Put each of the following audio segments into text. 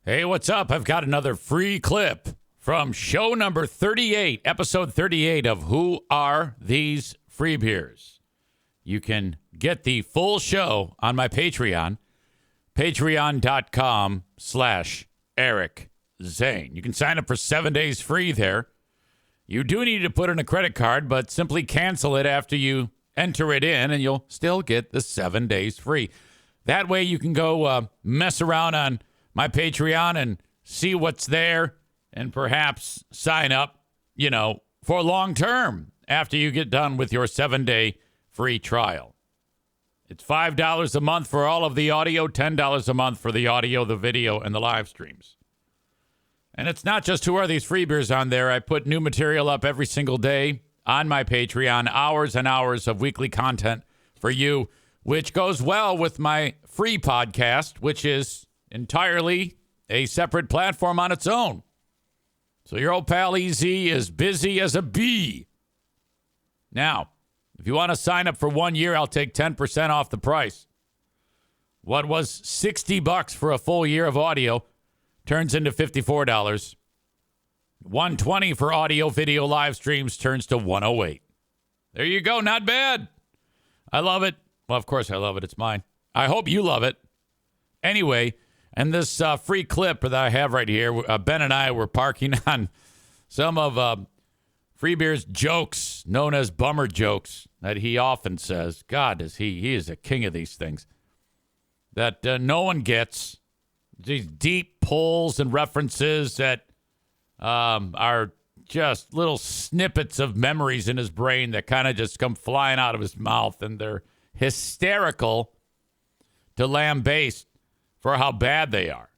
Hey, what's up? I've got another free clip from show number 38, episode 38 of Who Are These Free Beers? You can get the full show on my Patreon, patreon.com/Eric Zane. You can sign up for 7 days free there. You do need to put in a credit card, but simply cancel it after you enter it in, and you'll still get the 7 days free. That way you can go mess around on my Patreon and see what's there and perhaps sign up, for long term after you get done with your 7-day free trial. It's $5 a month for all of the audio, $10 a month for the audio, the video, and the live streams. And it's not just Who Are These Free Beers on there. I put new material up every single day on my Patreon, hours and hours of weekly content for you, which goes well with my free podcast, which is entirely a separate platform on its own. So your old pal EZ is busy as a bee. Now, if you want to sign up for 1 year, I'll take 10% off the price. What was $60 for a full year of audio turns into $54. $120 for audio, video, live streams turns to $108. There you go. Not bad. I love it. Well, of course I love it. It's mine. I hope you love it. Anyway, and this free clip that I have right here, Ben and I were parking on some of Free Beer's jokes, known as bummer jokes, that he often says. God, he is a king of these things that no one gets. These deep pulls and references that are just little snippets of memories in his brain that kind of just come flying out of his mouth, and they're hysterical to lambaste for how bad they are.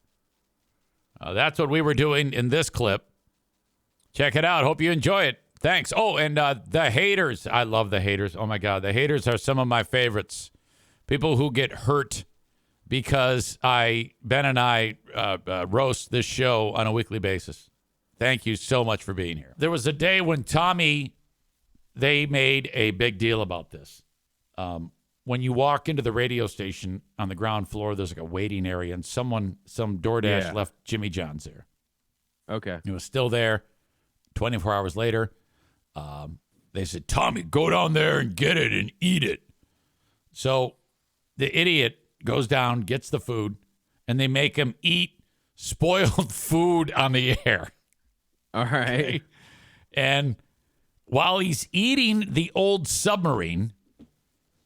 That's what we were doing in this clip. Check it out. Hope you enjoy it. Thanks. Oh, and the haters. I love the haters. Oh, my God. The haters are some of my favorites. People who get hurt because Ben and I roast this show on a weekly basis. Thank you so much for being here. There was a day when Tommy, they made a big deal about this. When you walk into the radio station on the ground floor, there's like a waiting area, and some DoorDash left Jimmy John's there. Okay. It was still there. 24 hours later, they said, Tommy, go down there and get it and eat it. So the idiot goes down, gets the food, and they make him eat spoiled food on the air. All right. Okay? And while he's eating the old submarine,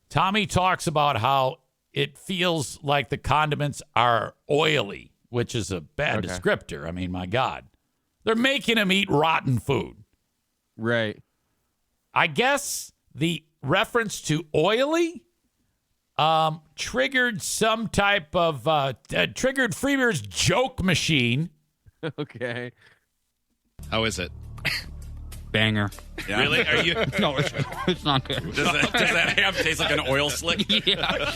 Tommy talks about how it feels like the condiments are oily, which is a bad descriptor. I mean, my God. They're making him eat rotten food. Right. I guess the reference to oily triggered some type of triggered Free Beer's joke machine. Okay. How is it? Banger. Yeah. Really? Are you? No, it's not good. Does that ham taste like an oil slick? Yeah.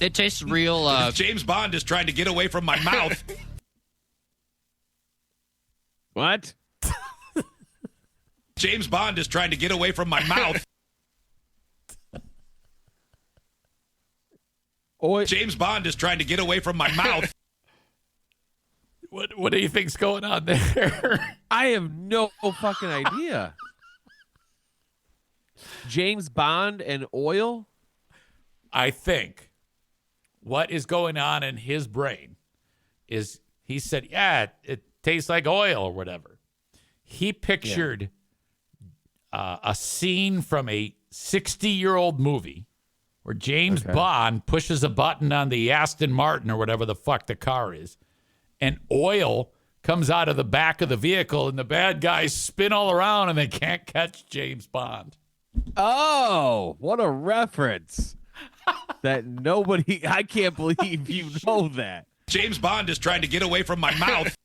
It tastes real. James Bond is trying to get away from my mouth. What? James Bond is trying to get away from my mouth. James Bond is trying to get away from my mouth. What do you think's going on there? I have no fucking idea. James Bond and oil? I think what is going on in his brain is he said, yeah, it tastes like oil or whatever. He pictured a scene from a 60-year-old movie where James Bond pushes a button on the Aston Martin or whatever the fuck the car is, and oil comes out of the back of the vehicle, and the bad guys spin all around, and they can't catch James Bond. Oh, what a reference. That nobody, I can't believe you know that. James Bond is trying to get away from my mouth.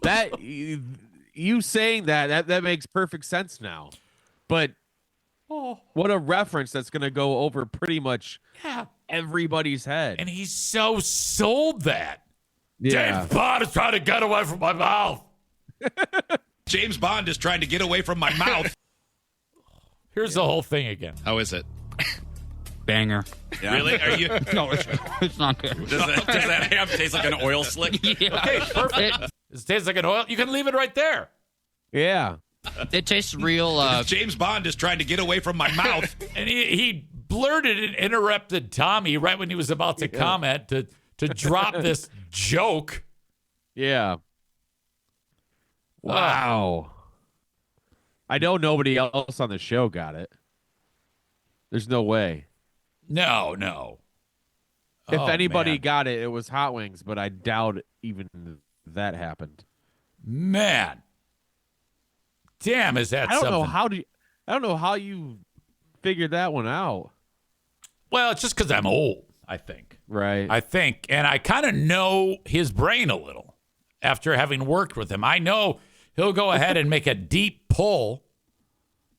That, you saying that makes perfect sense now. But what a reference that's going to go over pretty much everybody's head. And he's so sold that. Yeah. James Bond is trying to get away from my mouth. James Bond is trying to get away from my mouth. Here's the whole thing again. How is it? Banger. Yeah. Really? Are you? No, it's not good. Does that ham taste like an oil slick? Yeah. Okay, perfect. It tastes like an oil. You can leave it right there. Yeah. It tastes real. James Bond is trying to get away from my mouth. And he blurted and interrupted Tommy right when he was about to comment to drop this joke. Yeah. Wow. I know nobody else on the show got it. There's no way. No. If Oh, anybody man. got it, it was Hot Wings, but I doubt even that happened. Man. Damn, is that I don't something? know I don't know how you figured that one out. Well, it's just because I'm old, I think. Right. I think. And I kind of know his brain a little after having worked with him. I know he'll go ahead and make a deep pull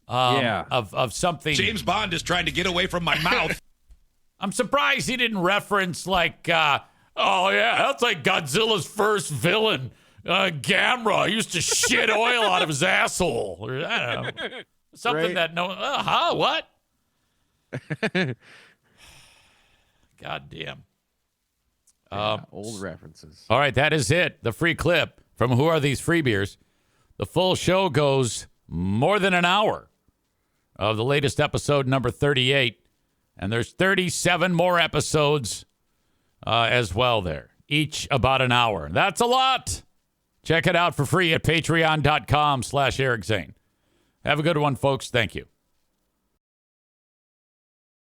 of something. James Bond is trying to get away from my mouth. I'm surprised he didn't reference like, oh, yeah, that's like Godzilla's first villain, Gamera. He used to shit oil out of his asshole. Or, I don't know. Something Right. that what? God damn. Old references. All right, that is it. The free clip from Who Are These Free Beers? The full show goes more than an hour of the latest episode, number 38. And there's 37 more episodes as well there, each about an hour. That's a lot. Check it out for free at patreon.com/Eric Zane. Have a good one, folks. Thank you.